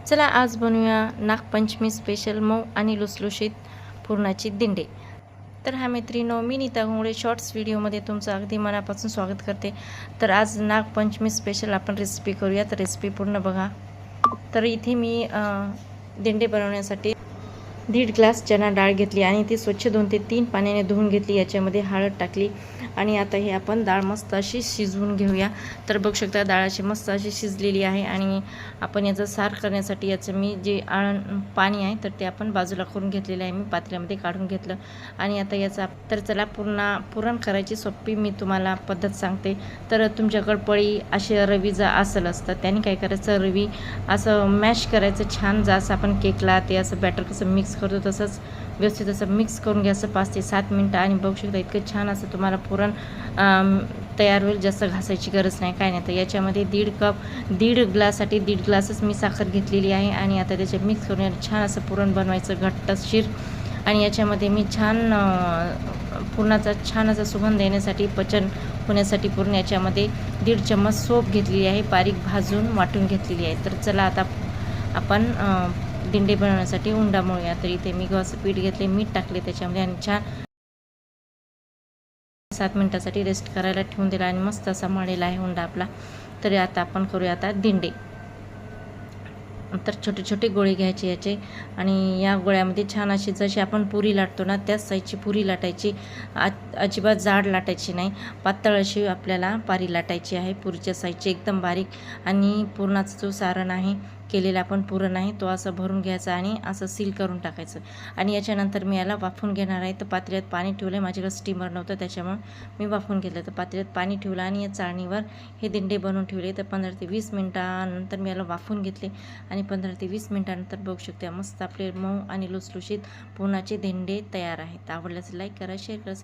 चला आज बनवूया नागपंचमी स्पेशल मऊ आणि लुसलुशीत पुरणाची दिंडे। तर हा मैत्रिणींनो, मी नीता घोंगडे शॉर्ट्स व्हिडिओमध्ये तुमचं अगदी मनापासून स्वागत करते। तर आज नागपंचमी स्पेशल आपण रेसिपी करूया, तर रेसिपी पूर्ण बघा। तर इथे मी दिंडे बनवण्यासाठी 1.5 ग्लास चना डाळ घेतली आणि ती स्वच्छ 2 ते 3 पाण्याने धुवून घेतली। याच्यामध्ये हळद टाकली आणि आता हे आपण डाळ मस्त अशी शिजवून घेऊया। तर बघू शकता डाळ अशी मस्त अशी शिजलेली आहे आणि आपण याचं सार करण्यासाठी याचं मी जे पाणी आहे तर ते आपण बाजूला करून घेतलेलं आहे, मी पातेल्यामध्ये काढून घेतलं। आणि आता याचा तर चला पुरण करायची सोपी मी तुम्हाला पद्धत सांगते। तर तुमच्याकडे पळी असे रवीचा असेल असतं, त्याने काय करायचं, रवी असं मॅश करायचं छान, जसं आपण केकला ते असं बॅटर कसं मिक्स करतो तसंच व्यवस्थित असं मिक्स करून घ्यायचं 5 ते 7 मिनटं। आणि बघू शकता इतकं छान असं तुम्हाला पुरण तयार होईल, जास्त घासायची गरज नाही, काय नाही। तर याच्यामध्ये 1.5 ग्लाससाठी 1.5 ग्लासच मी साखर घेतलेली आहे आणि आता त्याचे मिक्स करून छान असं पुरण बनवायचं घट्टशीर। आणि याच्यामध्ये मी छान पुरणाचा छान असा सुगंध येण्यासाठी, पचन होण्यासाठी पूर्ण याच्यामध्ये 1.5 चम्मच सोप घेतलेली आहे, बारीक भाजून वाटून घेतलेली आहे। तर चला आता आपण दिंडे बनवण्यासाठी उंडा मळूया। तर इथे मी गव्हाचं पीठ घेतले, मीठ टाकले त्याच्यामध्ये आणि छान 7 मिनिटासाठी रेस्ट करायला ठेवून दिला आणि मस्त असा मळलेला आहे उंडा आपला। तर आता आपण करूया आता दिंडे। तर छोटे छोटे गोळे घ्यायचे याचे आणि या गोळ्यामध्ये छान अशी जशी आपण पुरी लाटतो ना त्याच साईजची पुरी लाटायची, अजिबात जाड लाटायची नाही, पातळ अशी आपल्याला पारी लाटायची आहे, पुरीच्या साईजची एकदम बारीक। आणि पुरणाचा जो सारण आहे केलेला आपण पुरण आहे तो असं भरून घ्यायचा आणि असं सील करून टाकायचं। आणि याच्यानंतर मी याला वाफवून घेणार आहे। तर पातेल्यात पाणी ठेवलं, माझ्याकडे स्टीमर नव्हतं त्याच्यामुळे मी वाफवून घेतलं। तर पातेल्यात पाणी ठेवलं आणि या चाळणीवर हे दिंडे बनवून ठेवले। तर 15 ते 20 मिनटानंतर मी याला वाफवून घेतले आणि 15 ते 20 मिनटानंतर बघू शकते मस्त आपले मऊ आणि लुसलुशीत पुरणाचे दिंडे तयार आहेत। आवडल्यास लाईक करा, शेअर करा।